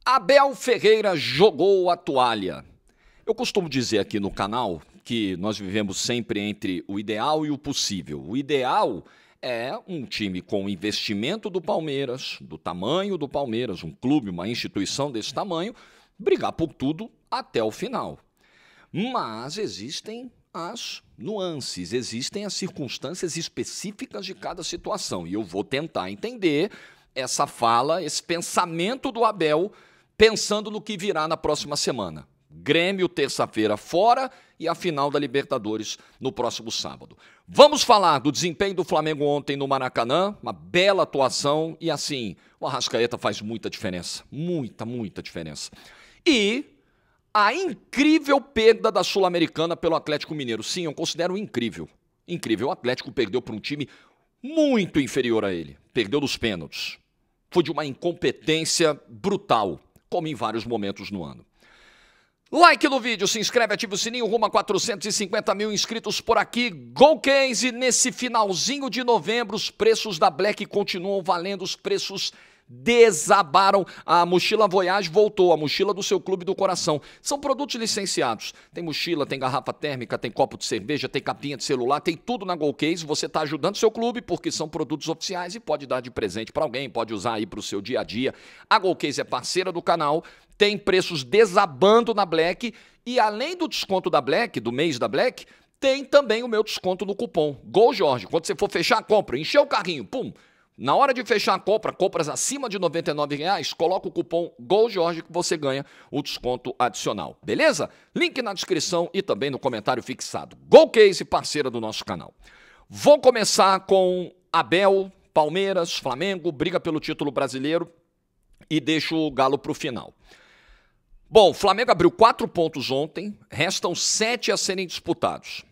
Abel Ferreira jogou a toalha. Eu costumo dizer aqui no canal que nós vivemos sempre entre o ideal e o possível. O ideal é um time com investimento do Palmeiras, do tamanho do Palmeiras, um clube, uma instituição desse tamanho, brigar por tudo até o final. Mas existem as nuances, existem as circunstâncias específicas de cada situação. E eu vou tentar entender essa fala, esse pensamento do Abel, pensando no que virá na próxima semana. Grêmio, terça-feira, fora, e a final da Libertadores no próximo sábado. Vamos falar do desempenho do Flamengo ontem no Maracanã, uma bela atuação, e assim, o Arrascaeta faz muita diferença, muita diferença. E a incrível perda da Sul-Americana pelo Atlético Mineiro. Sim, eu considero incrível. Incrível. O Atlético perdeu para um time muito inferior a ele. Perdeu nos pênaltis. Foi de uma incompetência brutal, como em vários momentos no ano. Like no vídeo, se inscreve, ativa o sininho, rumo a 450 mil inscritos por aqui. Golcase, nesse finalzinho de novembro, os preços da Black continuam valendo, os preços desabaram. A mochila Voyage voltou, a mochila do seu clube do coração. São produtos licenciados. Tem mochila, tem garrafa térmica, tem copo de cerveja, tem capinha de celular, tem tudo na Golcase. Você está ajudando seu clube porque são produtos oficiais e pode dar de presente para alguém, pode usar aí para o seu dia a dia. A Golcase é parceira do canal, tem preços desabando na Black e além do desconto da Black, do mês da Black, tem também o meu desconto no cupom GOLJORGE. Quando você for fechar a compra, encher o carrinho, pum! Na hora de fechar a compra, compras acima de R$ 99,00, coloca o cupom GOLJORGE que você ganha o desconto adicional. Beleza? Link na descrição e também no comentário fixado. Golcase, parceira do nosso canal. Vou começar com Abel, Palmeiras, Flamengo, briga pelo título brasileiro e deixo o Galo para o final. Bom, o Flamengo abriu 4 pontos ontem, restam 7 a serem disputados.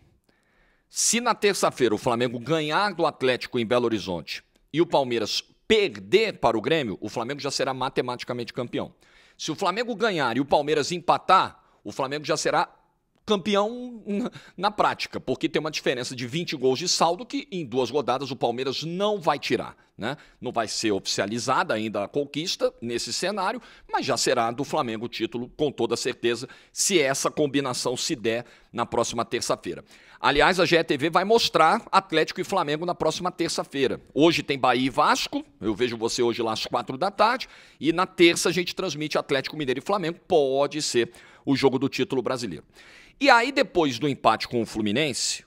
Se na terça-feira o Flamengo ganhar do Atlético em Belo Horizonte e o Palmeiras perder para o Grêmio, o Flamengo já será matematicamente campeão. Se o Flamengo ganhar e o Palmeiras empatar, o Flamengo já será campeão na prática, porque tem uma diferença de 20 gols de saldo que em 2 rodadas o Palmeiras não vai tirar, né? Não vai ser oficializada ainda a conquista nesse cenário, mas já será do Flamengo o título com toda certeza, se essa combinação se der na próxima terça-feira. Aliás, a GETV vai mostrar Atlético e Flamengo na próxima terça-feira. Hoje tem Bahia e Vasco, eu vejo você hoje lá às 4 da tarde, e na terça a gente transmite Atlético Mineiro e Flamengo, pode ser o jogo do título brasileiro. E aí, depois do empate com o Fluminense,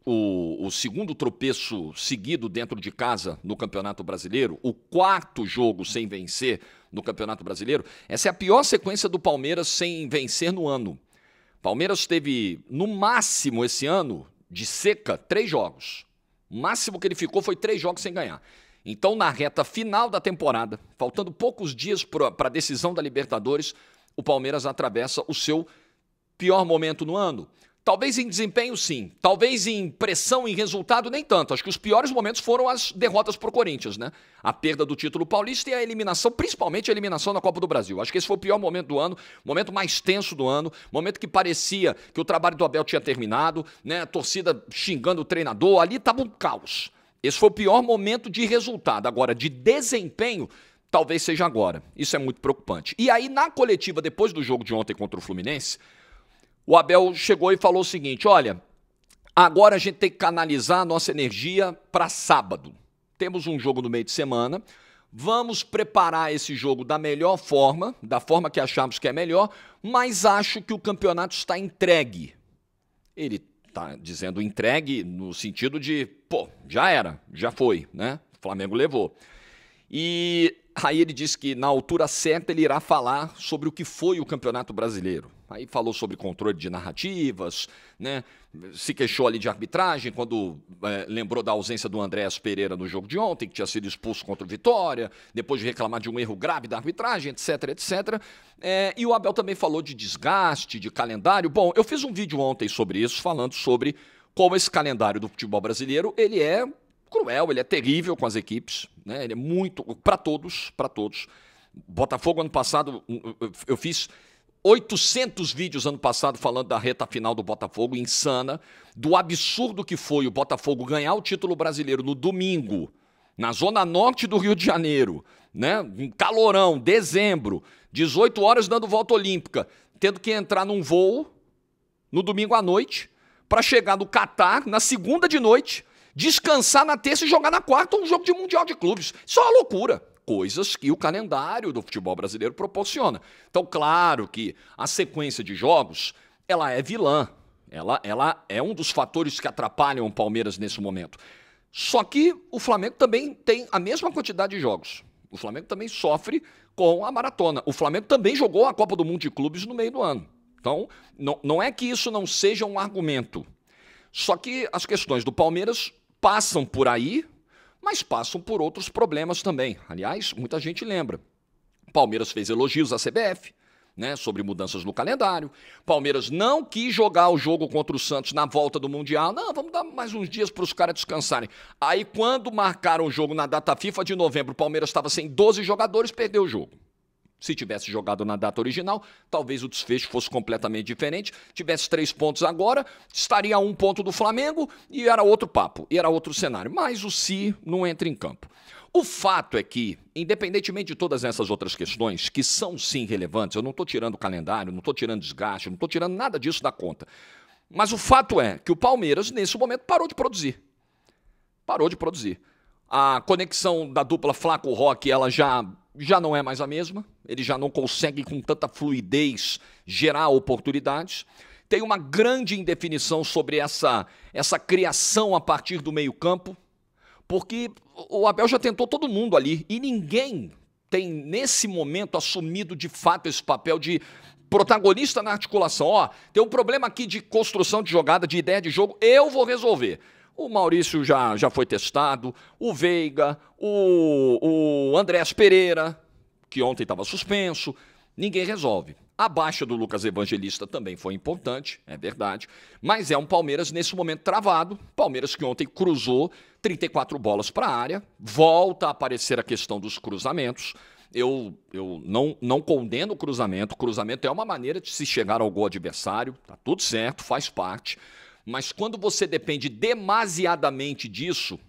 o segundo tropeço seguido dentro de casa no Campeonato Brasileiro, o 4º jogo sem vencer no Campeonato Brasileiro, essa é a pior sequência do Palmeiras sem vencer no ano. Palmeiras teve, no máximo esse ano, de seca, 3 jogos. O máximo que ele ficou foi 3 jogos sem ganhar. Então, na reta final da temporada, faltando poucos dias para a decisão da Libertadores, o Palmeiras atravessa o seu pior momento no ano? Talvez em desempenho, sim. Talvez em pressão, em resultado, nem tanto. Acho que os piores momentos foram as derrotas para o Corinthians, né? A perda do título paulista e a eliminação, principalmente a eliminação na Copa do Brasil. Acho que esse foi o pior momento do ano, momento mais tenso do ano, momento que parecia que o trabalho do Abel tinha terminado, né? A torcida xingando o treinador, ali estava um caos. Esse foi o pior momento de resultado. Agora, de desempenho, talvez seja agora. Isso é muito preocupante. E aí, na coletiva, depois do jogo de ontem contra o Fluminense, o Abel chegou e falou o seguinte, olha, agora a gente tem que canalizar a nossa energia para sábado. Temos um jogo no meio de semana, vamos preparar esse jogo da melhor forma, da forma que achamos que é melhor, mas acho que o campeonato está entregue. Ele está dizendo entregue no sentido de, pô, já era, já foi, né? O Flamengo levou. E aí ele disse que na altura certa ele irá falar sobre o que foi o Campeonato Brasileiro. Aí falou sobre controle de narrativas, né? Se queixou ali de arbitragem quando lembrou da ausência do Andréas Pereira no jogo de ontem, que tinha sido expulso contra o Vitória, depois de reclamar de um erro grave da arbitragem, etc. E o Abel também falou de desgaste, de calendário. Bom, eu fiz um vídeo ontem sobre isso, falando sobre como esse calendário do futebol brasileiro, ele é cruel, ele é terrível com as equipes, né? Ele é muito, para todos. Botafogo ano passado, eu fiz 800 vídeos ano passado falando da reta final do Botafogo, insana, do absurdo que foi o Botafogo ganhar o título brasileiro no domingo, na zona norte do Rio de Janeiro, né? Um calorão, dezembro, 18 horas dando volta olímpica, tendo que entrar num voo no domingo à noite para chegar no Catar na segunda de noite, descansar na terça e jogar na quarta um jogo de Mundial de Clubes. Isso é uma loucura. Coisas que o calendário do futebol brasileiro proporciona. Então, claro que a sequência de jogos, ela é vilã. Ela é um dos fatores que atrapalham o Palmeiras nesse momento. Só que o Flamengo também tem a mesma quantidade de jogos. O Flamengo também sofre com a maratona. O Flamengo também jogou a Copa do Mundo de Clubes no meio do ano. Então, não é que isso não seja um argumento. Só que as questões do Palmeiras passam por aí, mas passam por outros problemas também. Aliás, muita gente lembra. O Palmeiras fez elogios à CBF, né, sobre mudanças no calendário. Palmeiras não quis jogar o jogo contra o Santos na volta do Mundial. Não, vamos dar mais uns dias para os caras descansarem. Aí, quando marcaram o jogo na data FIFA de novembro, o Palmeiras estava sem 12 jogadores, perdeu o jogo. Se tivesse jogado na data original, talvez o desfecho fosse completamente diferente. Tivesse 3 pontos agora, estaria a 1 ponto do Flamengo e era outro papo, e era outro cenário. Mas o si não entra em campo. O fato é que, independentemente de todas essas outras questões, que são sim relevantes, eu não estou tirando o calendário, não estou tirando desgaste, não estou tirando nada disso da conta. Mas o fato é que o Palmeiras, nesse momento, parou de produzir. Parou de produzir. A conexão da dupla Flaco-Roque, ela já não é mais a mesma. Ele já não consegue, com tanta fluidez, gerar oportunidades. Tem uma grande indefinição sobre essa criação a partir do meio-campo, porque o Abel já tentou todo mundo ali e ninguém tem, nesse momento, assumido de fato esse papel de protagonista na articulação. Ó, tem um problema aqui de construção de jogada, de ideia de jogo, eu vou resolver. O Maurício já foi testado, o Veiga, o Andrés Pereira, que ontem estava suspenso, ninguém resolve. A baixa do Lucas Evangelista também foi importante, é verdade, mas é um Palmeiras nesse momento travado, Palmeiras que ontem cruzou 34 bolas para a área, volta a aparecer a questão dos cruzamentos. Eu não condeno o cruzamento é uma maneira de se chegar ao gol adversário, tá tudo certo, faz parte. Mas quando você depende demasiadamente disso,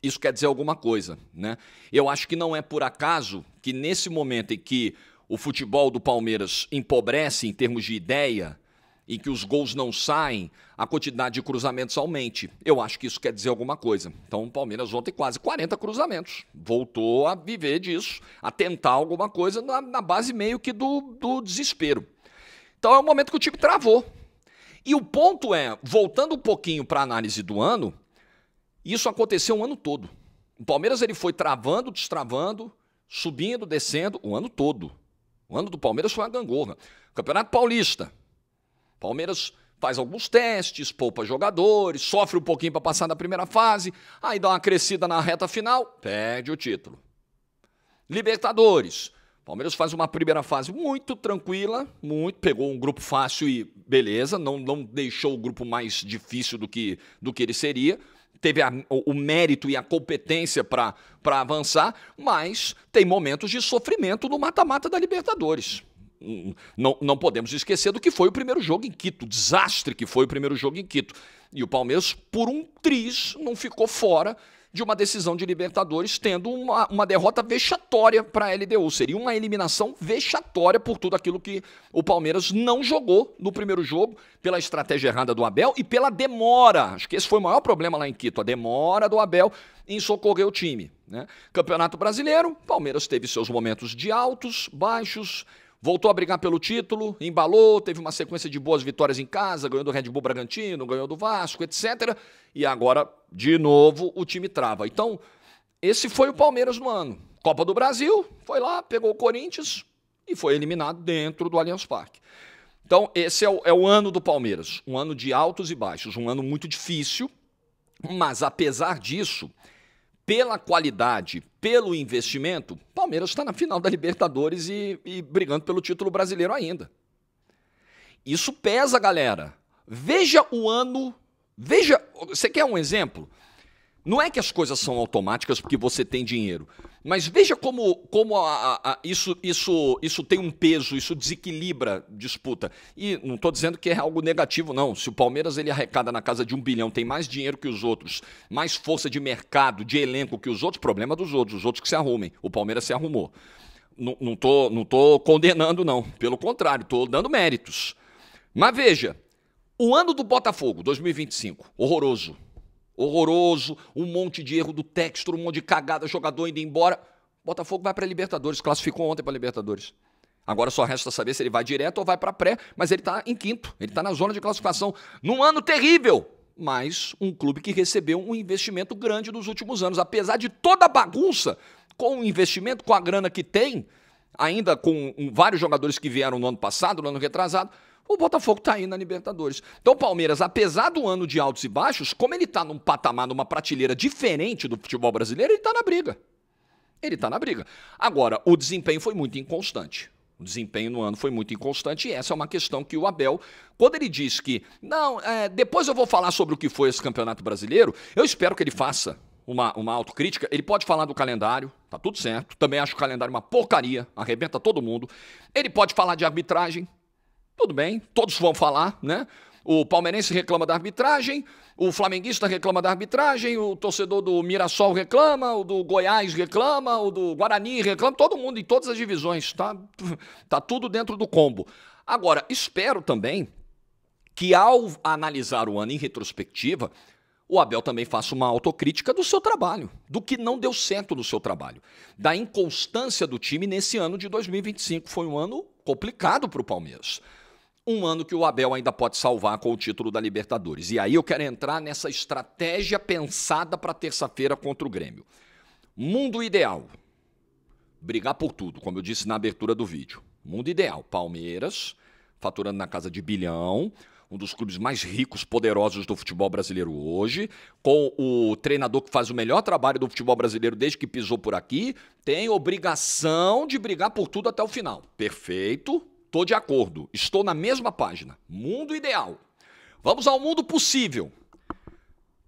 isso quer dizer alguma coisa, né? Eu acho que não é por acaso que nesse momento em que o futebol do Palmeiras empobrece em termos de ideia, em que os gols não saem, a quantidade de cruzamentos aumente. Eu acho que isso quer dizer alguma coisa. Então o Palmeiras ontem quase 40 cruzamentos. Voltou a viver disso, a tentar alguma coisa na base meio que do desespero. Então é o momento que o time travou. E o ponto é, voltando um pouquinho para a análise do ano, isso aconteceu o ano todo. O Palmeiras ele foi travando, destravando, subindo, descendo o ano todo. O ano do Palmeiras foi uma gangorra. Campeonato Paulista. Palmeiras faz alguns testes, poupa jogadores, sofre um pouquinho para passar da primeira fase, aí dá uma crescida na reta final, perde o título. Libertadores. Palmeiras faz uma primeira fase muito tranquila, pegou um grupo fácil e beleza, não deixou o grupo mais difícil do que ele seria, teve o mérito e a competência para avançar, mas tem momentos de sofrimento no mata-mata da Libertadores. Não podemos esquecer do que foi o primeiro jogo em Quito, o desastre que foi o primeiro jogo em Quito. E o Palmeiras, por um triz, não ficou fora de uma decisão de Libertadores, tendo uma derrota vexatória para a LDU. Seria uma eliminação vexatória por tudo aquilo que o Palmeiras não jogou no primeiro jogo, pela estratégia errada do Abel e pela demora. Acho que esse foi o maior problema lá em Quito, a demora do Abel em socorrer o time, né? Campeonato Brasileiro, Palmeiras teve seus momentos de altos, baixos, voltou a brigar pelo título, embalou, teve uma sequência de boas vitórias em casa, ganhou do Red Bull Bragantino, ganhou do Vasco, etc. E agora, de novo, o time trava. Então, esse foi o Palmeiras no ano. Copa do Brasil, foi lá, pegou o Corinthians e foi eliminado dentro do Allianz Parque. Então, esse é o ano do Palmeiras. Um ano de altos e baixos, um ano muito difícil, mas apesar disso, pela qualidade, pelo investimento, Palmeiras está na final da Libertadores e brigando pelo título brasileiro ainda. Isso pesa, galera. Veja o ano... Veja... Você quer um exemplo? Não é que as coisas são automáticas porque você tem dinheiro, mas veja como isso tem um peso, isso desequilibra disputa. E não estou dizendo que é algo negativo, não. Se o Palmeiras ele arrecada na casa de 1 bilhão, tem mais dinheiro que os outros, mais força de mercado, de elenco que os outros, problema dos outros, os outros que se arrumem. O Palmeiras se arrumou. Não tô condenando, não. Pelo contrário, estou dando méritos. Mas veja, o ano do Botafogo, 2025, horroroso. Horroroso, um monte de erro do Textor, um monte de cagada, jogador indo embora. Botafogo vai para a Libertadores, classificou ontem para a Libertadores. Agora só resta saber se ele vai direto ou vai para pré, mas ele está em quinto, ele está na zona de classificação. Num ano terrível, mas um clube que recebeu um investimento grande nos últimos anos. Apesar de toda a bagunça, com o investimento, com a grana que tem, ainda com vários jogadores que vieram no ano passado, no ano retrasado, o Botafogo está aí na Libertadores. Então o Palmeiras, apesar do ano de altos e baixos, como ele está num patamar, numa prateleira diferente do futebol brasileiro, ele está na briga. Ele está na briga. Agora, o desempenho foi muito inconstante. O desempenho no ano foi muito inconstante e essa é uma questão que o Abel, quando ele diz que, não, depois eu vou falar sobre o que foi esse Campeonato Brasileiro, eu espero que ele faça uma autocrítica. Ele pode falar do calendário, tá tudo certo. Também acho o calendário uma porcaria, arrebenta todo mundo. Ele pode falar de arbitragem. Tudo bem, todos vão falar, né? O palmeirense reclama da arbitragem, o flamenguista reclama da arbitragem, o torcedor do Mirassol reclama, o do Goiás reclama, o do Guarani reclama, todo mundo em todas as divisões, tá tudo dentro do combo. Agora, espero também que ao analisar o ano em retrospectiva, o Abel também faça uma autocrítica do seu trabalho, do que não deu certo no seu trabalho, da inconstância do time nesse ano de 2025. Foi um ano complicado para o Palmeiras. Um ano que o Abel ainda pode salvar com o título da Libertadores. E aí eu quero entrar nessa estratégia pensada para terça-feira contra o Grêmio. Mundo ideal. Brigar por tudo, como eu disse na abertura do vídeo. Mundo ideal. Palmeiras, faturando na casa de bilhão, um dos clubes mais ricos, poderosos do futebol brasileiro hoje, com o treinador que faz o melhor trabalho do futebol brasileiro desde que pisou por aqui, tem obrigação de brigar por tudo até o final. Perfeito. Estou de acordo, estou na mesma página. Mundo ideal. Vamos ao mundo possível.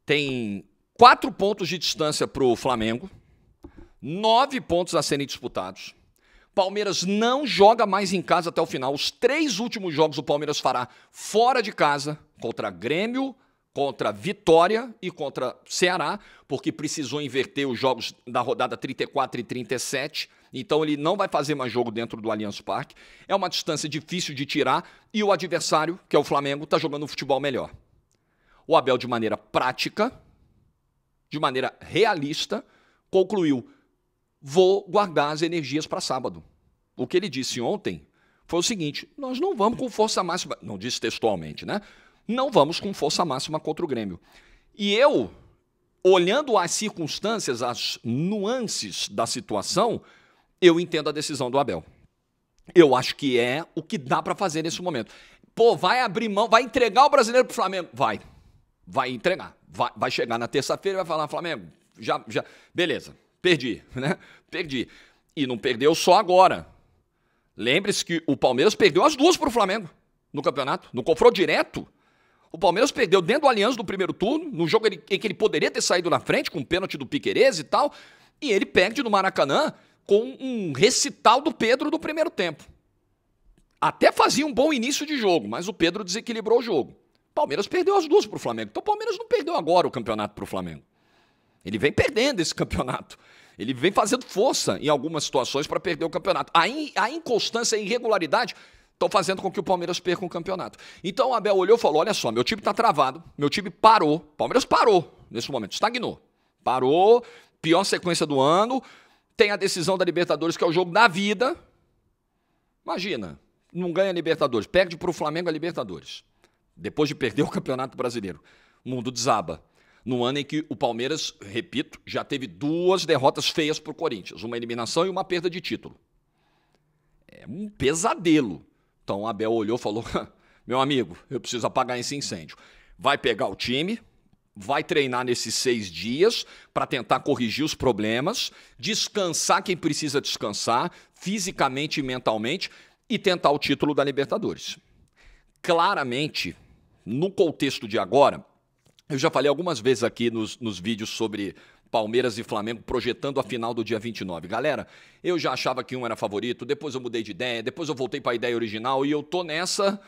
Tem 4 pontos de distância para o Flamengo, 9 pontos a serem disputados. Palmeiras não joga mais em casa até o final. Os 3 últimos jogos o Palmeiras fará fora de casa, contra Grêmio, contra Vitória e contra Ceará, porque precisou inverter os jogos da rodada 34 e 37. Então ele não vai fazer mais jogo dentro do Allianz Parque. É uma distância difícil de tirar e o adversário, que é o Flamengo, está jogando um futebol melhor. O Abel, de maneira prática, de maneira realista, concluiu: vou guardar as energias para sábado. O que ele disse ontem foi o seguinte: nós não vamos com força máxima, não disse textualmente, né? Não vamos com força máxima contra o Grêmio. E eu, olhando as circunstâncias, as nuances da situação, eu entendo a decisão do Abel. Eu acho que é o que dá para fazer nesse momento. Pô, vai abrir mão, vai entregar o Brasileiro pro Flamengo? Vai entregar. Vai chegar na terça-feira e vai falar: Flamengo, já, beleza, perdi, né? Perdi. E não perdeu só agora. Lembre-se que o Palmeiras perdeu as 2 pro Flamengo no campeonato, no confronto direto. O Palmeiras perdeu dentro do Allianz no primeiro turno, no jogo em que ele poderia ter saído na frente, com um pênalti do Piquerez e tal, e ele perde no Maracanã com um recital do Pedro do primeiro tempo. Até fazia um bom início de jogo, mas o Pedro desequilibrou o jogo. O Palmeiras perdeu as 2 para o Flamengo. Então o Palmeiras não perdeu agora o campeonato para o Flamengo. Ele vem perdendo esse campeonato. Ele vem fazendo força em algumas situações para perder o campeonato. A inconstância e a irregularidade estão fazendo com que o Palmeiras perca o campeonato. Então o Abel olhou e falou: olha só, meu time está travado, meu time parou. O Palmeiras parou nesse momento, estagnou. Parou, pior sequência do ano. Tem a decisão da Libertadores, que é o jogo da vida. Imagina, não ganha a Libertadores, perde para o Flamengo a Libertadores. Depois de perder o Campeonato Brasileiro. O mundo desaba. No ano em que o Palmeiras, repito, já teve 2 derrotas feias para o Corinthians. Uma eliminação e uma perda de título. É um pesadelo. Então o Abel olhou e falou: meu amigo, eu preciso apagar esse incêndio. Vai pegar o time, vai treinar nesses 6 dias para tentar corrigir os problemas, descansar quem precisa descansar, fisicamente e mentalmente, e tentar o título da Libertadores. Claramente, no contexto de agora, Eu já falei algumas vezes aqui nos vídeos sobre Palmeiras e Flamengo projetando a final do dia 29. Galera, eu já achava que um era favorito, depois eu mudei de ideia, depois eu voltei para a ideia original e eu tô nessa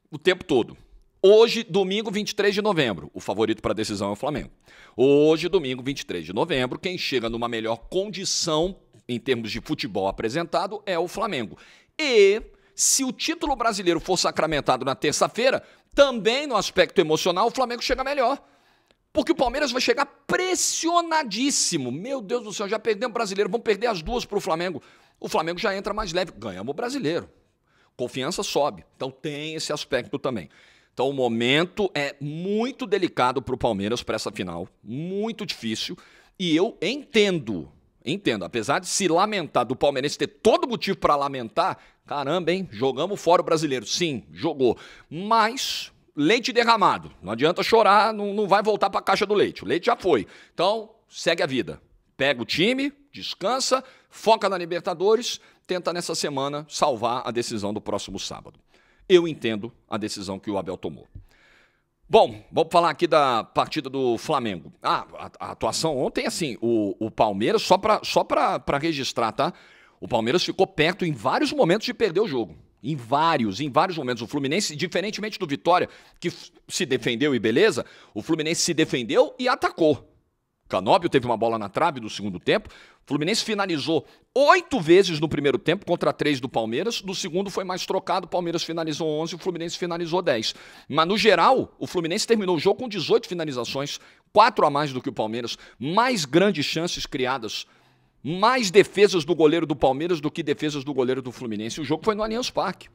o tempo todo. Hoje, domingo 23 de novembro, o favorito para a decisão é o Flamengo. Hoje, domingo 23 de novembro, quem chega numa melhor condição em termos de futebol apresentado é o Flamengo. E se o título brasileiro for sacramentado na terça-feira, também no aspecto emocional, o Flamengo chega melhor. Porque o Palmeiras vai chegar pressionadíssimo. Meu Deus do céu, já perdemos o brasileiro, vamos perder as duas para o Flamengo. O Flamengo já entra mais leve, ganhamos o brasileiro. Confiança sobe. Então tem esse aspecto também. Então o momento é muito delicado para o Palmeiras para essa final, muito difícil. E eu entendo, apesar de se lamentar do palmeirense ter todo motivo para lamentar, caramba, hein, jogamos fora o brasileiro. Sim, jogou. Mas leite derramado, não adianta chorar, não vai voltar para a caixa do leite. O leite já foi. Então segue a vida. Pega o time, descansa, foca na Libertadores, tenta nessa semana salvar a decisão do próximo sábado. Eu entendo a decisão que o Abel tomou. Bom, vamos falar aqui da partida do Flamengo. A atuação ontem, assim, o Palmeiras, só para registrar, tá? O Palmeiras ficou perto em vários momentos de perder o jogo. Em vários momentos. O Fluminense, diferentemente do Vitória, que se defendeu e beleza, o Fluminense se defendeu e atacou. Canóbio teve uma bola na trave no segundo tempo. O Fluminense finalizou 8 vezes no primeiro tempo contra 3 do Palmeiras. No segundo foi mais trocado, o Palmeiras finalizou 11, o Fluminense finalizou 10. Mas no geral, o Fluminense terminou o jogo com 18 finalizações, 4 a mais do que o Palmeiras, mais grandes chances criadas, mais defesas do goleiro do Palmeiras do que defesas do goleiro do Fluminense. O jogo foi no Allianz Parque.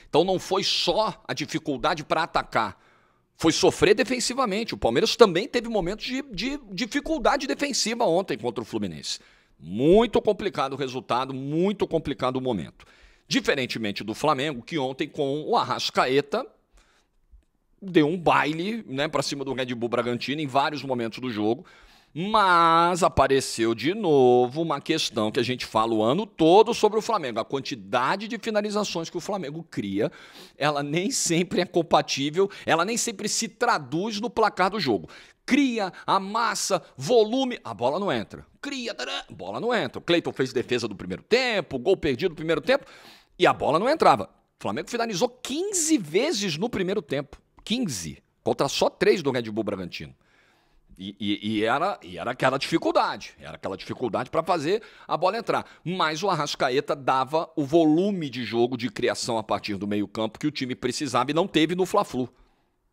Então não foi só a dificuldade para atacar, foi sofrer defensivamente. O Palmeiras também teve momentos de dificuldade defensiva ontem contra o Fluminense. Muito complicado o resultado, muito complicado o momento. Diferentemente do Flamengo, que ontem com o Arrascaeta deu um baile, né, para cima do Red Bull Bragantino em vários momentos do jogo. Mas apareceu de novo uma questão que a gente fala o ano todo sobre o Flamengo. A quantidade de finalizações que o Flamengo cria, ela nem sempre é compatível, ela nem sempre se traduz no placar do jogo. Cria, amassa, volume, a bola não entra. Cria, a bola não entra. O Cleiton fez defesa do primeiro tempo, gol perdido no primeiro tempo, e a bola não entrava. O Flamengo finalizou 15 vezes no primeiro tempo. 15, contra só 3 do Red Bull Bragantino. E era aquela dificuldade. Era aquela dificuldade para fazer a bola entrar. Mas o Arrascaeta dava o volume de jogo, de criação a partir do meio-campo que o time precisava e não teve no Fla-Flu.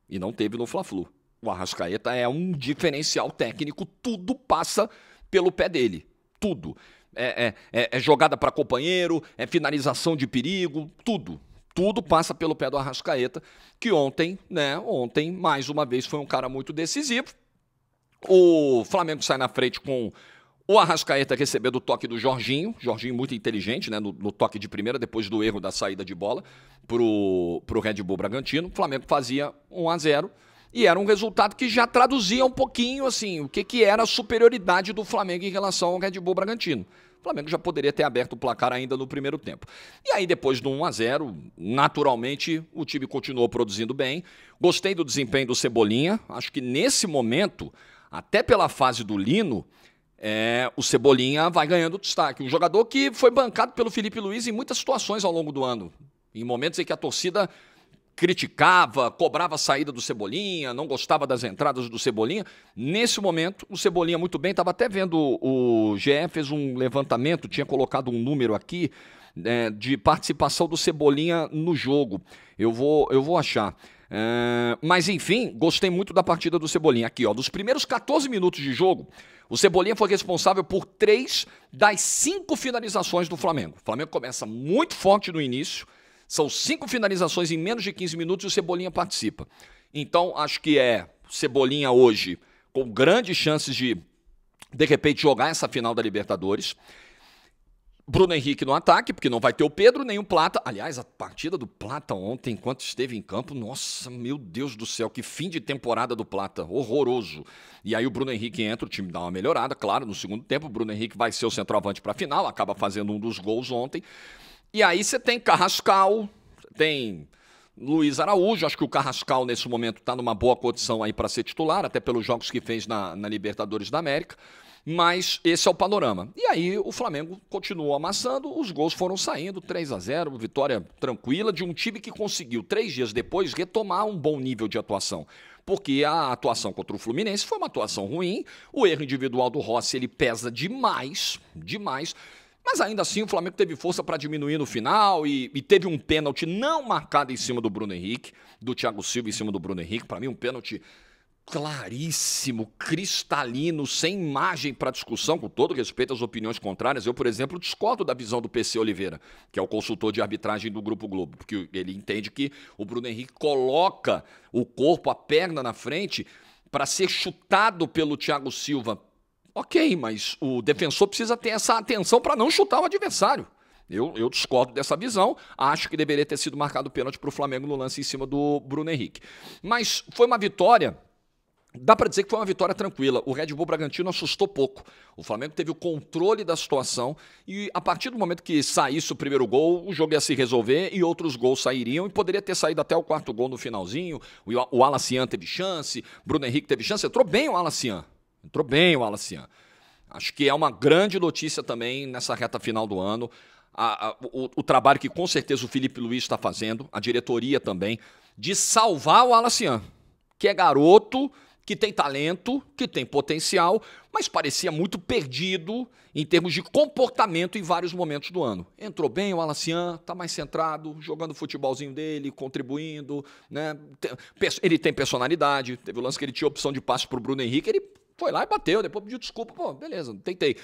O Arrascaeta é um diferencial técnico, tudo passa pelo pé dele. Tudo. É jogada para companheiro, é finalização de perigo, tudo. Tudo passa pelo pé do Arrascaeta, que ontem, mais uma vez, foi um cara muito decisivo. O Flamengo sai na frente com o Arrascaeta recebendo o toque do Jorginho. Jorginho muito inteligente, né, no toque de primeira, depois do erro da saída de bola pro Red Bull Bragantino. O Flamengo fazia 1-0 e era um resultado que já traduzia um pouquinho assim, o que era a superioridade do Flamengo em relação ao Red Bull Bragantino. O Flamengo já poderia ter aberto o placar ainda no primeiro tempo. E aí, depois do 1-0, naturalmente, o time continuou produzindo bem. Gostei do desempenho do Cebolinha. Acho que nesse momento, até pela fase do Lino, o Cebolinha vai ganhando destaque. Um jogador que foi bancado pelo Felipe Luiz em muitas situações ao longo do ano. Em momentos em que a torcida criticava, cobrava a saída do Cebolinha, não gostava das entradas do Cebolinha. Nesse momento, o Cebolinha muito bem. Estava até vendo, o GE fez um levantamento, tinha colocado um número aqui de participação do Cebolinha no jogo. Eu vou achar. Mas enfim, gostei muito da partida do Cebolinha. Aqui, ó, dos primeiros 14 minutos de jogo, o Cebolinha foi responsável por 3 das 5 finalizações do Flamengo. O Flamengo começa muito forte no início, são 5 finalizações em menos de 15 minutos e o Cebolinha participa. Então, acho que Cebolinha hoje com grandes chances de repente, jogar essa final da Libertadores. Bruno Henrique no ataque, porque não vai ter o Pedro nem o Plata. Aliás, a partida do Plata ontem, enquanto esteve em campo, nossa, meu Deus do céu, que fim de temporada do Plata, horroroso. E aí o Bruno Henrique entra, o time dá uma melhorada, claro, no segundo tempo. O Bruno Henrique vai ser o centroavante para a final, acaba fazendo um dos gols ontem. E aí você tem Carrascal, tem Luiz Araújo, acho que o Carrascal nesse momento está numa boa condição aí para ser titular, até pelos jogos que fez na Libertadores da América, mas esse é o panorama. E aí o Flamengo continuou amassando, os gols foram saindo, 3-0, vitória tranquila de um time que conseguiu 3 dias depois retomar um bom nível de atuação. Porque a atuação contra o Fluminense foi uma atuação ruim, o erro individual do Rossi ele pesa demais, demais. Mas ainda assim o Flamengo teve força para diminuir no final e teve um pênalti não marcado em cima do Bruno Henrique, do Thiago Silva em cima do Bruno Henrique. Para mim um pênalti claríssimo, cristalino, sem margem para discussão, com todo respeito às opiniões contrárias. Eu, por exemplo, discordo da visão do PC Oliveira, que é o consultor de arbitragem do Grupo Globo, porque ele entende que o Bruno Henrique coloca o corpo, a perna na frente para ser chutado pelo Thiago Silva. Ok, mas o defensor precisa ter essa atenção para não chutar o adversário. Eu discordo dessa visão, acho que deveria ter sido marcado o pênalti para o Flamengo no lance em cima do Bruno Henrique. Mas foi uma vitória, dá para dizer que foi uma vitória tranquila. O Red Bull Bragantino assustou pouco. O Flamengo teve o controle da situação e a partir do momento que saísse o primeiro gol, o jogo ia se resolver e outros gols sairiam e poderia ter saído até o 4º gol no finalzinho. O Alacian teve chance, Bruno Henrique teve chance, entrou bem o Alacian. Entrou bem o Alacian. Acho que é uma grande notícia também nessa reta final do ano. O trabalho que com certeza o Felipe Luiz está fazendo, a diretoria também, de salvar o Alacian, que é garoto, que tem talento, que tem potencial, mas parecia muito perdido em termos de comportamento em vários momentos do ano. Entrou bem o Alacian, está mais centrado, jogando o futebolzinho dele, contribuindo, né? Ele tem personalidade, teve o lance que ele tinha opção de passe para o Bruno Henrique, ele foi lá e bateu, depois pediu desculpa, pô, beleza, tentei.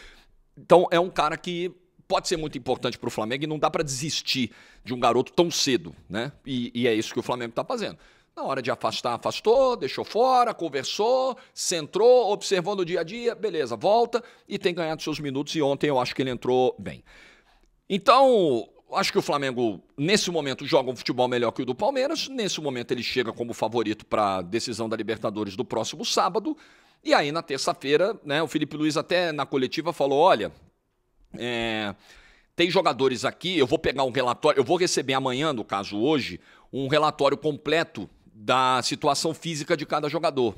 Então é um cara que pode ser muito importante para o Flamengo e não dá para desistir de um garoto tão cedo, né? E é isso que o Flamengo está fazendo. Na hora de afastar, afastou, deixou fora, conversou, centrou, observou no dia a dia, beleza, volta e tem ganhado seus minutos e ontem eu acho que ele entrou bem. Então, acho que o Flamengo, nesse momento, joga um futebol melhor que o do Palmeiras, nesse momento ele chega como favorito para a decisão da Libertadores do próximo sábado, e aí na terça-feira, né, o Felipe Luiz até na coletiva falou, olha, tem jogadores aqui, eu vou pegar um relatório, eu vou receber amanhã, no caso hoje, um relatório completo da situação física de cada jogador.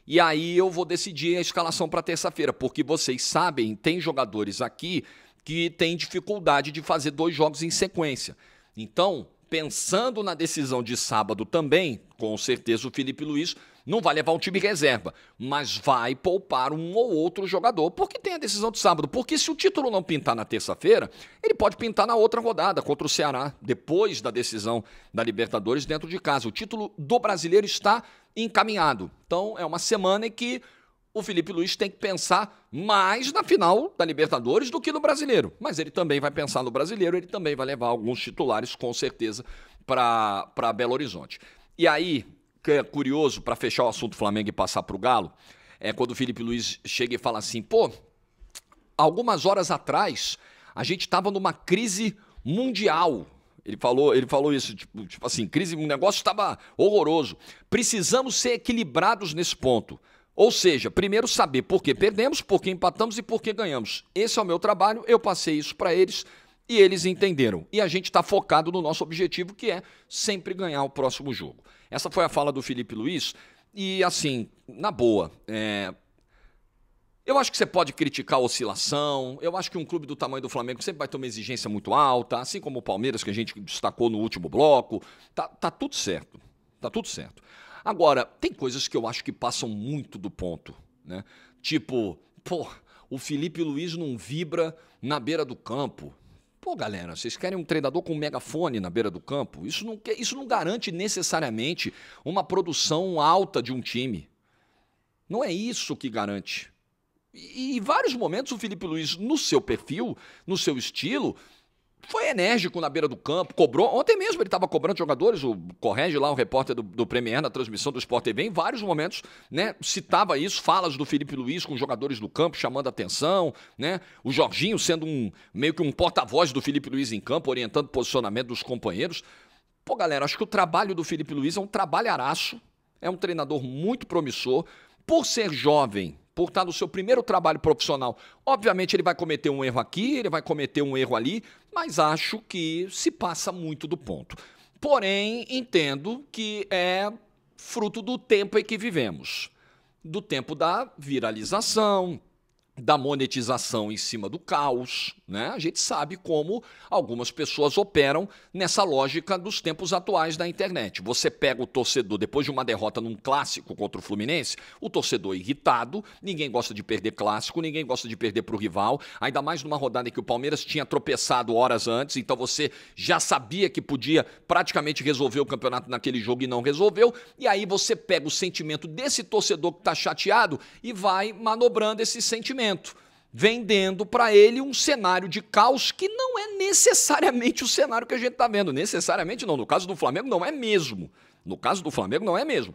E aí eu vou decidir a escalação para terça-feira, porque vocês sabem, tem jogadores aqui que têm dificuldade de fazer 2 jogos em sequência. Então, pensando na decisão de sábado também, com certeza o Felipe Luiz não vai levar um time reserva, mas vai poupar um ou outro jogador, porque tem a decisão de sábado. Porque se o título não pintar na terça-feira, ele pode pintar na outra rodada, contra o Ceará, depois da decisão da Libertadores dentro de casa. O título do Brasileiro está encaminhado. Então, é uma semana em que o Felipe Luiz tem que pensar mais na final da Libertadores do que no Brasileiro. Mas ele também vai pensar no Brasileiro, ele também vai levar alguns titulares, com certeza, para Belo Horizonte. E aí, que é curioso, para fechar o assunto Flamengo e passar para o Galo, é quando o Felipe Luiz chega e fala assim, pô, algumas horas atrás a gente estava numa crise mundial. Ele falou isso, tipo assim, crise, o negócio estava horroroso. Precisamos ser equilibrados nesse ponto. Ou seja, primeiro saber por que perdemos, por que empatamos e por que ganhamos. Esse é o meu trabalho, eu passei isso para eles e eles entenderam. E a gente está focado no nosso objetivo, que é sempre ganhar o próximo jogo. Essa foi a fala do Felipe Luiz e, assim, na boa, eu acho que você pode criticar a oscilação, eu acho que um clube do tamanho do Flamengo sempre vai ter uma exigência muito alta, assim como o Palmeiras, que a gente destacou no último bloco, tá tudo certo, tá tudo certo. Agora, tem coisas que eu acho que passam muito do ponto, né? Tipo, pô, o Felipe Luiz não vibra na beira do campo. Pô, galera, vocês querem um treinador com um megafone na beira do campo? Isso não garante necessariamente uma produção alta de um time. Não é isso que garante. E em vários momentos o Felipe Luiz, no seu perfil, no seu estilo, foi enérgico na beira do campo, cobrou. Ontem mesmo ele estava cobrando jogadores, o Correge lá, o repórter do Premier na transmissão do Sport TV, em vários momentos, né, citava isso, falas do Felipe Luiz com jogadores do campo, chamando a atenção, né, o Jorginho sendo meio que um porta-voz do Felipe Luiz em campo, orientando o posicionamento dos companheiros. Pô, galera, acho que o trabalho do Felipe Luiz é um trabalharaço, é um treinador muito promissor, por ser jovem, por estar no seu primeiro trabalho profissional. Obviamente ele vai cometer um erro aqui, ele vai cometer um erro ali, mas acho que se passa muito do ponto. Porém, entendo que é fruto do tempo em que vivemos, do tempo da viralização, da monetização em cima do caos, né? A gente sabe como algumas pessoas operam nessa lógica dos tempos atuais da internet. Você pega o torcedor, depois de uma derrota num clássico contra o Fluminense, o torcedor irritado, ninguém gosta de perder clássico, ninguém gosta de perder para o rival, ainda mais numa rodada em que o Palmeiras tinha tropeçado horas antes, então você já sabia que podia praticamente resolver o campeonato naquele jogo e não resolveu, e aí você pega o sentimento desse torcedor que está chateado e vai manobrando esse sentimento, vendendo para ele um cenário de caos que não é necessariamente o cenário que a gente está vendo. Necessariamente não, no caso do Flamengo não é mesmo. No caso do Flamengo não é mesmo.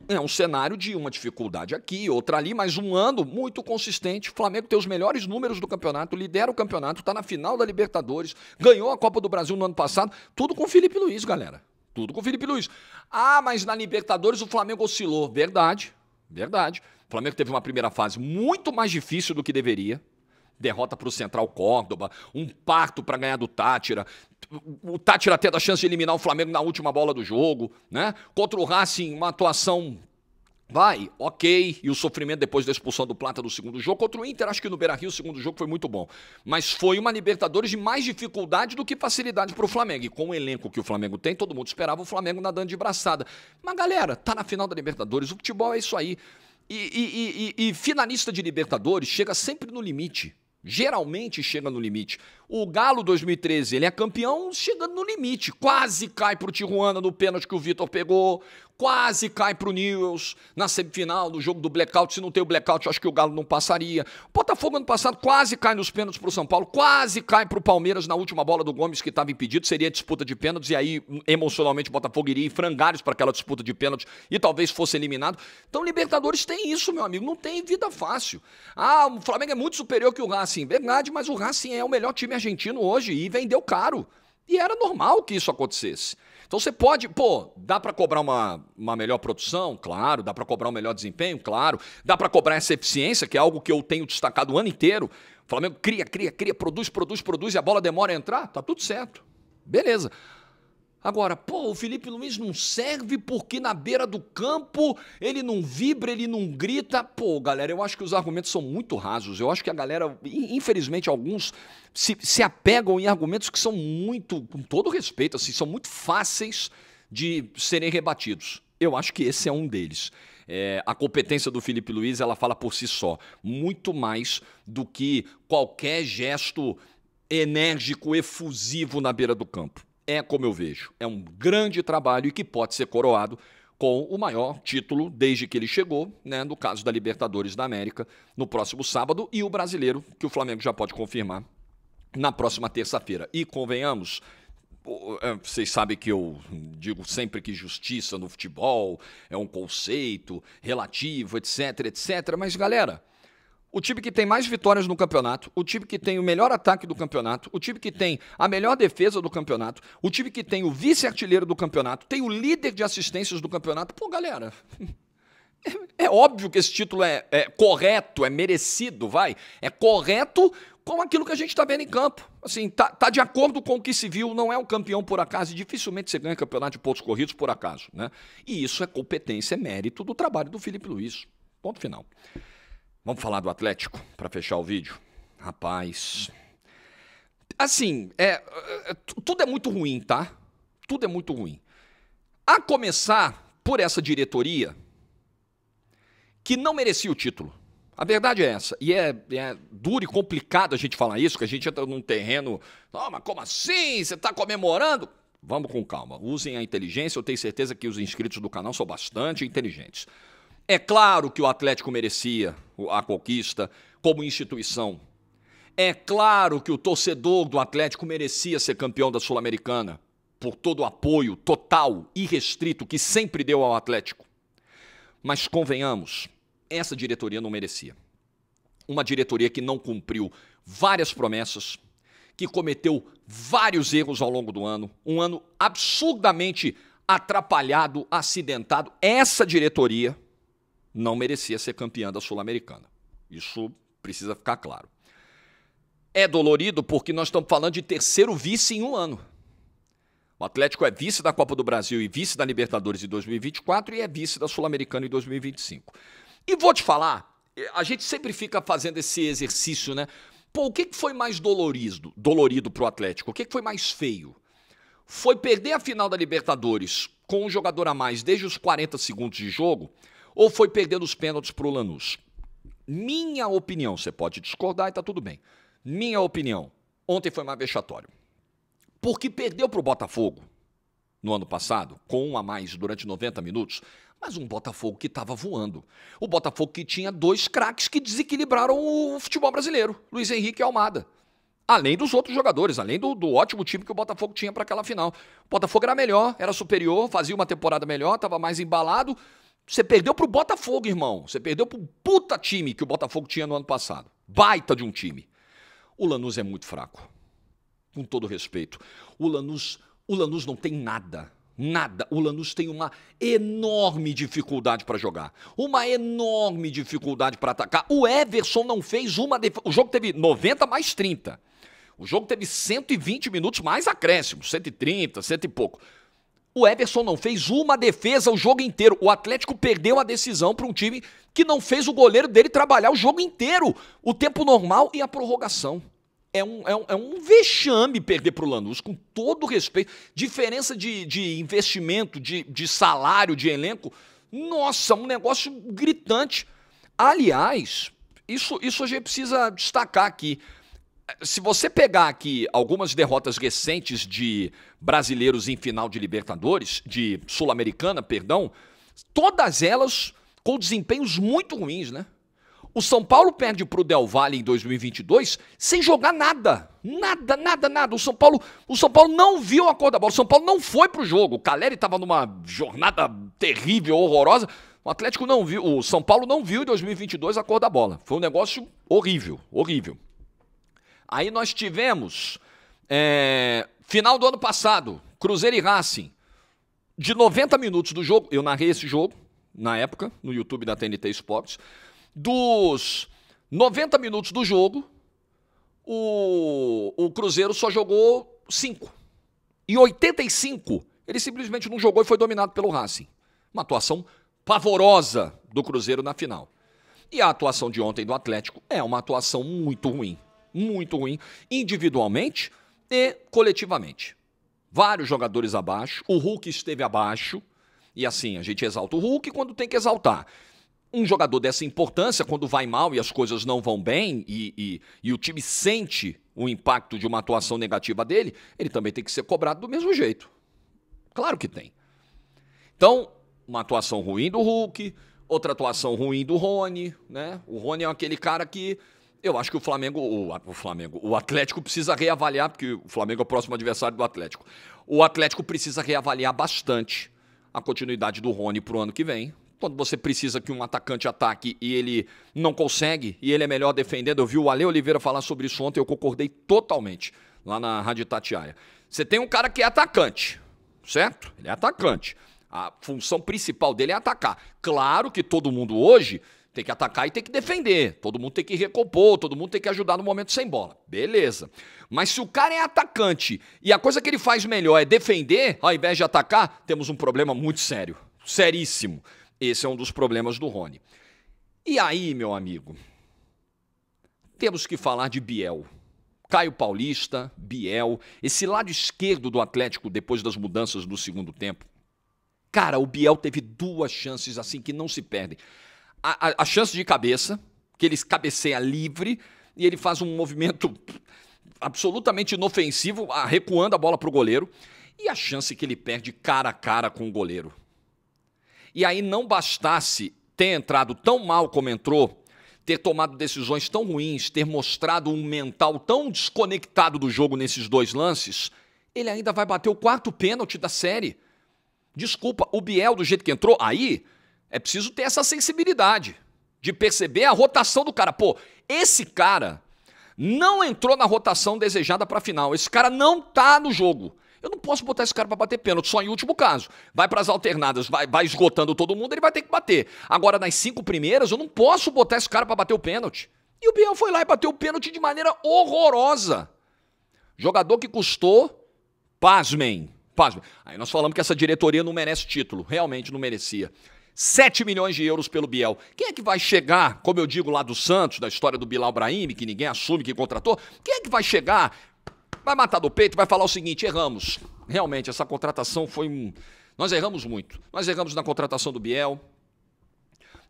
É um cenário de uma dificuldade aqui, outra ali, mas um ano muito consistente. O Flamengo tem os melhores números do campeonato, lidera o campeonato, está na final da Libertadores, ganhou a Copa do Brasil no ano passado, tudo com o Felipe Luiz, galera. Tudo com o Felipe Luiz. Ah, mas na Libertadores o Flamengo oscilou. Verdade, verdade. O Flamengo teve uma primeira fase muito mais difícil do que deveria. Derrota para o Central Córdoba, um parto para ganhar do Táchira. O Táchira tendo a chance de eliminar o Flamengo na última bola do jogo, né? Contra o Racing, uma atuação ok, e o sofrimento depois da expulsão do Plata do segundo jogo. Contra o Inter, acho que no Beira-Rio o segundo jogo foi muito bom. Mas foi uma Libertadores de mais dificuldade do que facilidade para o Flamengo. E com o elenco que o Flamengo tem, todo mundo esperava o Flamengo nadando de braçada. Mas galera, tá na final da Libertadores, o futebol é isso aí. E finalista de Libertadores chega sempre no limite. Geralmente chega no limite. O Galo 2013, ele é campeão chegando no limite. Quase cai pro Tijuana no pênalti que o Vitor pegou. Quase cai pro Newell's na semifinal do jogo do blackout. Se não tem o blackout, eu acho que o Galo não passaria. O Botafogo ano passado quase cai nos pênaltis pro São Paulo. Quase cai pro Palmeiras na última bola do Gomes que estava impedido. Seria disputa de pênaltis e aí emocionalmente o Botafogo iria em frangalhos para aquela disputa de pênaltis e talvez fosse eliminado. Então Libertadores tem isso, meu amigo. Não tem vida fácil. Ah, o Flamengo é muito superior que o Racing. Verdade, mas o Racing é o melhor time argentino hoje e vendeu caro. E era normal que isso acontecesse. Então você pode, dá para cobrar uma melhor produção? Claro. Dá para cobrar um melhor desempenho? Claro. Dá para cobrar essa eficiência, que é algo que eu tenho destacado o ano inteiro. O Flamengo cria, produz e a bola demora a entrar? Tá tudo certo. Beleza. Agora, o Felipe Luiz não serve porque na beira do campo ele não vibra, ele não grita. Galera, eu acho que os argumentos são muito rasos. Eu acho que a galera, infelizmente, alguns se apegam em argumentos que são muito, com todo respeito, assim, são muito fáceis de serem rebatidos. Eu acho que esse é um deles. A competência do Felipe Luiz, ela fala por si só, muito mais do que qualquer gesto enérgico, efusivo na beira do campo. É como eu vejo, é um grande trabalho e que pode ser coroado com o maior título desde que ele chegou, né, no caso da Libertadores da América, no próximo sábado, e o brasileiro, que o Flamengo já pode confirmar, na próxima terça-feira. E convenhamos, vocês sabem que eu digo sempre que justiça no futebol é um conceito relativo, etc, etc, mas galera, o time que tem mais vitórias no campeonato, o time que tem o melhor ataque do campeonato, o time que tem a melhor defesa do campeonato, o time que tem o vice-artilheiro do campeonato, tem o líder de assistências do campeonato. Galera, é óbvio que esse título é correto, é merecido, é correto com aquilo que a gente está vendo em campo. Assim, tá de acordo com o que se viu, não é um campeão por acaso, e dificilmente você ganha campeonato de pontos corridos por acaso, né? E isso é competência, é mérito do trabalho do Felipe Luiz. Ponto final. Vamos falar do Atlético para fechar o vídeo? Rapaz, assim, tudo é muito ruim, tá? Tudo é muito ruim. A começar por essa diretoria que não merecia o título. A verdade é essa. E é duro e complicado a gente falar isso, que a gente entra num terreno... mas como assim? Você está comemorando? Vamos com calma. Usem a inteligência. Eu tenho certeza que os inscritos do canal são bastante inteligentes. É claro que o Atlético merecia a conquista como instituição. É claro que o torcedor do Atlético merecia ser campeão da Sul-Americana por todo o apoio total, irrestrito, que sempre deu ao Atlético. Mas convenhamos, essa diretoria não merecia. Uma diretoria que não cumpriu várias promessas, que cometeu vários erros ao longo do ano, um ano absurdamente atrapalhado, acidentado. Essa diretoria não merecia ser campeã da Sul-Americana. Isso precisa ficar claro. É dolorido porque nós estamos falando de terceiro vice em um ano. O Atlético é vice da Copa do Brasil e vice da Libertadores em 2024 e é vice da Sul-Americana em 2025. E vou te falar, a gente sempre fica fazendo esse exercício, né? Pô, o que foi mais dolorido pro Atlético? O que foi mais feio? Foi perder a final da Libertadores com um jogador a mais desde os 40 segundos de jogo ou foi perder os pênaltis pro Lanús? Minha opinião, você pode discordar e tá tudo bem. Minha opinião, ontem foi mais vexatório. Porque perdeu pro Botafogo no ano passado, com um a mais durante 90 minutos, mas um Botafogo que estava voando. O Botafogo que tinha 2 craques que desequilibraram o futebol brasileiro, Luiz Henrique e Almada. Além dos outros jogadores, além do ótimo time que o Botafogo tinha para aquela final. O Botafogo era melhor, era superior, fazia uma temporada melhor, estava mais embalado. Você perdeu pro Botafogo, irmão. Você perdeu pro puta time que o Botafogo tinha no ano passado. Baita de um time. O Lanús é muito fraco. Com todo respeito. O Lanús não tem nada. Nada. O Lanús tem uma enorme dificuldade para jogar. Uma enorme dificuldade para atacar. O Everson não fez uma defesa. O jogo teve 90 mais 30. O jogo teve 120 minutos mais acréscimo. 130, 100 e pouco. O Everson não fez uma defesa o jogo inteiro. O Atlético perdeu a decisão para um time que não fez o goleiro dele trabalhar o jogo inteiro. O tempo normal e a prorrogação. É um vexame perder para o Lanús, com todo respeito. Diferença de investimento, de salário, de elenco. Nossa, um negócio gritante. Aliás, isso a gente precisa destacar aqui. Se você pegar aqui algumas derrotas recentes de brasileiros em final de Libertadores, de Sul-Americana, perdão, todas elas com desempenhos muito ruins, né? O São Paulo perde para o Del Valle em 2022 sem jogar nada. Nada. O São Paulo não viu a cor da bola. O São Paulo não foi pro jogo. O Caleri estava numa jornada terrível, horrorosa. O Atlético não viu. O São Paulo não viu em 2022 a cor da bola. Foi um negócio horrível. Aí nós tivemos final do ano passado, Cruzeiro e Racing. De 90 minutos do jogo, eu narrei esse jogo na época, no YouTube da TNT Sports. Dos 90 minutos do jogo, o Cruzeiro só jogou 5. E 85, ele simplesmente não jogou e foi dominado pelo Racing. Uma atuação pavorosa do Cruzeiro na final. E a atuação de ontem do Atlético é uma atuação muito ruim, individualmente e coletivamente. Vários jogadores abaixo, o Hulk esteve abaixo, e assim, a gente exalta o Hulk quando tem que exaltar. Um jogador dessa importância, quando vai mal e as coisas não vão bem e o time sente o impacto de uma atuação negativa dele, ele também tem que ser cobrado do mesmo jeito. Claro que tem. Então, uma atuação ruim do Hulk, outra atuação ruim do Rony, né? O Rony é aquele cara que eu acho que o Atlético precisa reavaliar, porque o Flamengo é o próximo adversário do Atlético. O Atlético precisa reavaliar bastante a continuidade do Rony pro ano que vem. Quando você precisa que um atacante ataque e ele não consegue, e ele é melhor defendendo. Eu vi o Ale Oliveira falar sobre isso ontem, eu concordei totalmente, lá na Rádio Itatiaia. Você tem um cara que é atacante, certo? Ele é atacante. A função principal dele é atacar. Claro que todo mundo hoje tem que atacar e tem que defender. Todo mundo tem que recompor, todo mundo tem que ajudar no momento sem bola. Beleza. Mas se o cara é atacante e a coisa que ele faz melhor é defender, ao invés de atacar, temos um problema muito sério. Seríssimo. Esse é um dos problemas do Rony. E aí, meu amigo, temos que falar de Biel. Caio Paulista, Biel, esse lado esquerdo do Atlético depois das mudanças do segundo tempo. Cara, o Biel teve 2 chances assim que não se perdem. A chance de cabeça, que ele cabeceia livre e ele faz um movimento absolutamente inofensivo, recuando a bola para o goleiro. E a chance que ele perde cara a cara com o goleiro. E aí não bastasse ter entrado tão mal como entrou, ter tomado decisões tão ruins, ter mostrado um mental tão desconectado do jogo nesses 2 lances, ele ainda vai bater o 4º pênalti da série. Desculpa, o Biel do jeito que entrou, aí é preciso ter essa sensibilidade de perceber a rotação do cara. Pô, esse cara não entrou na rotação desejada para a final, esse cara não tá no jogo. Eu não posso botar esse cara para bater pênalti, só em último caso. Vai para as alternadas, vai esgotando todo mundo, ele vai ter que bater. Agora, nas 5 primeiras, eu não posso botar esse cara para bater o pênalti. E o Biel foi lá e bateu o pênalti de maneira horrorosa. Jogador que custou, pasmem, Pasme. Aí nós falamos que essa diretoria não merece título. Realmente não merecia. 7 milhões de euros pelo Biel. Quem é que vai chegar, como eu digo lá do Santos, da história do Bilal Brahimi, que ninguém assume que contratou, quem é que vai chegar, vai matar do peito, vai falar o seguinte: erramos. Realmente, essa contratação foi um... Nós erramos muito. Nós erramos na contratação do Biel,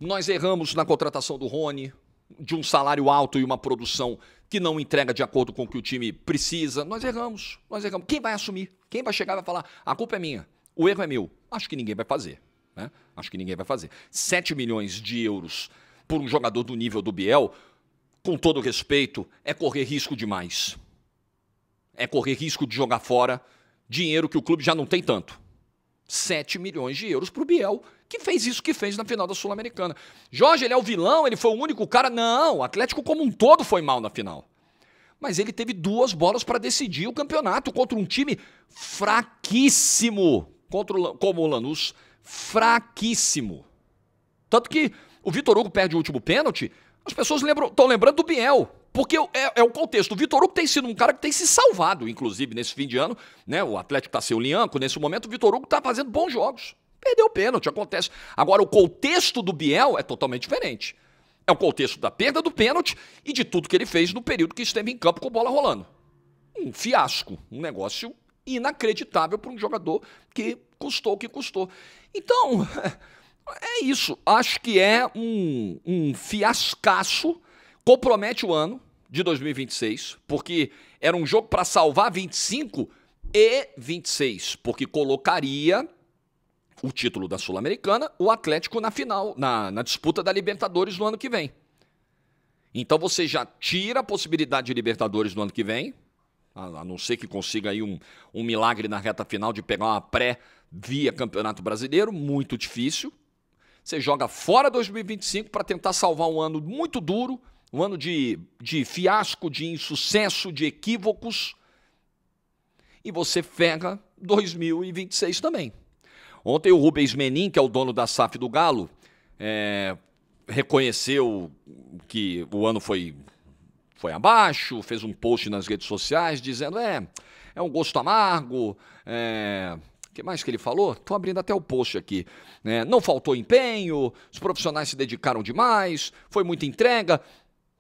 nós erramos na contratação do Rony, de um salário alto e uma produção que não entrega de acordo com o que o time precisa. Nós erramos, nós erramos. Quem vai assumir? Quem vai chegar e vai falar: a culpa é minha, o erro é meu? Acho que ninguém vai fazer. Né? Acho que ninguém vai fazer. 7 milhões de euros por um jogador do nível do Biel, com todo respeito, é correr risco demais. É correr risco de jogar fora dinheiro que o clube já não tem tanto. 7 milhões de euros para o Biel, que fez isso que fez na final da Sul-Americana. Jorge, ele é o vilão, ele foi o único cara? Não, o Atlético como um todo foi mal na final. Mas ele teve 2 bolas para decidir o campeonato contra um time fraquíssimo, como o Lanús, fraquíssimo. Tanto que o Vitor Hugo perde o último pênalti, as pessoas estão lembrando do Biel, porque é o contexto. O Vitor Hugo tem sido um cara que tem se salvado, inclusive, nesse fim de ano, né? O Atlético está sem o Lianco, nesse momento o Vitor Hugo está fazendo bons jogos. Perdeu o pênalti, acontece. Agora, o contexto do Biel é totalmente diferente. É o contexto da perda do pênalti e de tudo que ele fez no período que esteve em campo com a bola rolando. Um fiasco, um negócio inacreditável para um jogador que custou o que custou. Então, é isso. Acho que é um fiascaço, compromete o ano de 2026, porque era um jogo para salvar 25 e 26, porque colocaria o título da Sul-Americana, o Atlético na final, na disputa da Libertadores no ano que vem. Então você já tira a possibilidade de Libertadores no ano que vem, a não ser que consiga aí um milagre na reta final de pegar uma pré via Campeonato Brasileiro, muito difícil. Você joga fora 2025 para tentar salvar um ano muito duro, um ano de fiasco, de insucesso, de equívocos, e você ferra 2026 também. Ontem o Rubens Menin, que é o dono da SAF do Galo, reconheceu que o ano foi abaixo, fez um post nas redes sociais dizendo é um gosto amargo, o que mais que ele falou? Estou abrindo até o post aqui. Não faltou empenho, os profissionais se dedicaram demais, foi muita entrega.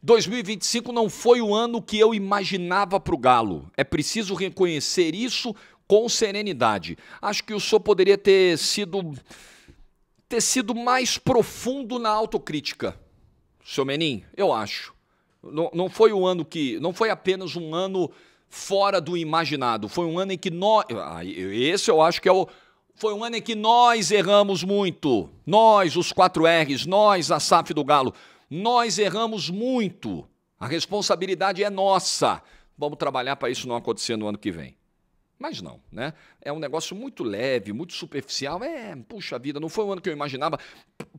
2025 não foi o ano que eu imaginava para o Galo. É preciso reconhecer isso com serenidade. Acho que o senhor poderia ter sido mais profundo na autocrítica. Seu Menin, eu acho. Não foi um ano não foi apenas um ano fora do imaginado. Foi um ano em que nós... Esse eu acho que foi um ano em que nós erramos muito. Nós, os 4 R's, nós, a SAF do Galo, nós erramos muito. A responsabilidade é nossa. Vamos trabalhar para isso não acontecer no ano que vem. Mas não, né? É um negócio muito leve, muito superficial. Puxa vida, não foi o ano que eu imaginava.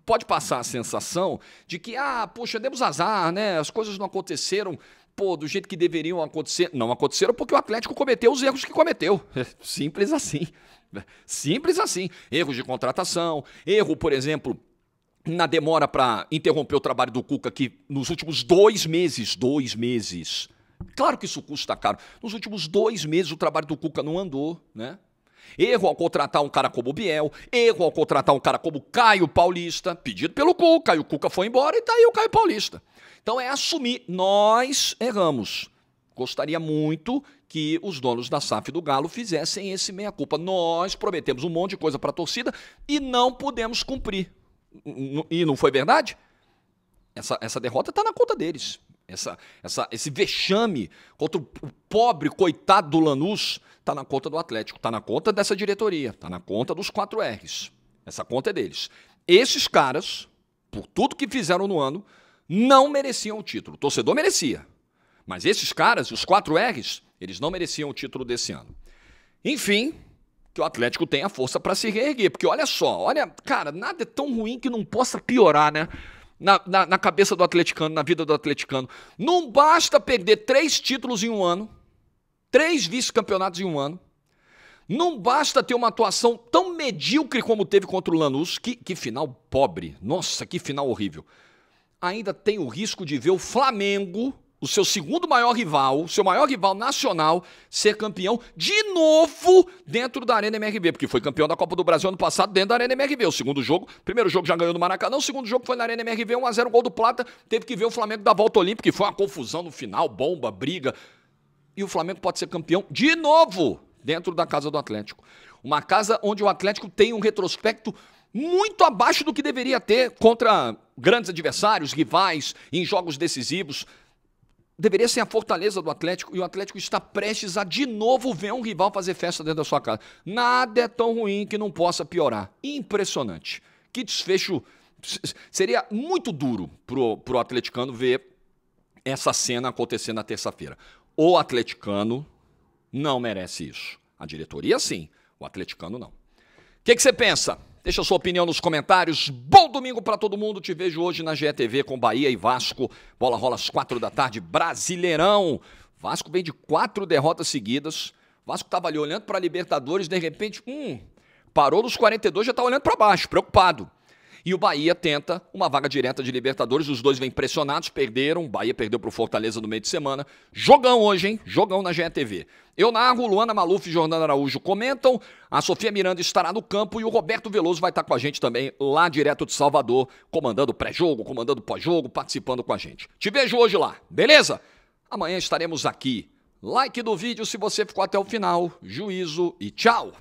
Pode passar a sensação de que, poxa, demos azar, né? As coisas não aconteceram, do jeito que deveriam acontecer. Não aconteceram porque o Atlético cometeu os erros que cometeu. Simples assim. Simples assim. Erros de contratação, erro, por exemplo, na demora para interromper o trabalho do Cuca, que nos últimos 2 meses... Claro que isso custa caro. Nos últimos 2 meses o trabalho do Cuca não andou, né? Erro ao contratar um cara como o Biel, erro ao contratar um cara como Caio Paulista, pedido pelo Cuca, e o Cuca foi embora e tá aí o Caio Paulista. Então é assumir, nós erramos. Gostaria muito que os donos da SAF do Galo fizessem esse meia-culpa. Nós prometemos um monte de coisa para a torcida e não pudemos cumprir. E não foi verdade? Essa derrota está na conta deles. Esse vexame contra o pobre coitado do Lanús está na conta do Atlético, está na conta dessa diretoria, está na conta dos 4 R's. Essa conta é deles. Esses caras, por tudo que fizeram no ano, não mereciam o título. O torcedor merecia. Mas esses caras, os 4 R's, eles não mereciam o título desse ano. Enfim, que o Atlético tenha força para se reerguer. Porque olha só, cara, nada é tão ruim que não possa piorar, né? Na cabeça do atleticano, na vida do atleticano. Não basta perder 3 títulos em um ano, 3 vice-campeonatos em um ano. Não basta ter uma atuação tão medíocre como teve contra o Lanús. Que final pobre. Nossa, que final horrível. Ainda tem o risco de ver o Flamengo o seu segundo maior rival, o seu maior rival nacional, ser campeão de novo dentro da Arena MRV, porque foi campeão da Copa do Brasil ano passado dentro da Arena MRV. O segundo jogo, primeiro jogo já ganhou no Maracanã, o segundo jogo foi na Arena MRV, 1-0, gol do Plata, teve que ver o Flamengo dar volta olímpica, que foi uma confusão no final, bomba, briga, e o Flamengo pode ser campeão de novo dentro da casa do Atlético. Uma casa onde o Atlético tem um retrospecto muito abaixo do que deveria ter contra grandes adversários, rivais, em jogos decisivos. Deveria ser a fortaleza do Atlético, e o Atlético está prestes a de novo ver um rival fazer festa dentro da sua casa. Nada é tão ruim que não possa piorar. Impressionante. Que desfecho. Seria muito duro pro atleticano ver essa cena acontecer na terça-feira. O atleticano não merece isso. A diretoria sim, o atleticano não. O que você pensa? Deixa a sua opinião nos comentários. Bom domingo para todo mundo. Te vejo hoje na GETV com Bahia e Vasco. Bola rola às 4 da tarde. Brasileirão. Vasco vem de 4 derrotas seguidas. Vasco estava ali olhando para a Libertadores. De repente, parou nos 42, já está olhando para baixo, preocupado. E o Bahia tenta uma vaga direta de Libertadores. Os dois vêm pressionados, perderam. O Bahia perdeu para o Fortaleza no meio de semana. Jogão hoje, hein? Jogão na GETV. Eu narro, Luana Maluf e Jordana Araújo comentam. A Sofia Miranda estará no campo e o Roberto Veloso vai estar com a gente também lá direto de Salvador, comandando pré-jogo, comandando pós-jogo, participando com a gente. Te vejo hoje lá, beleza? Amanhã estaremos aqui. Like do vídeo se você ficou até o final. Juízo e tchau!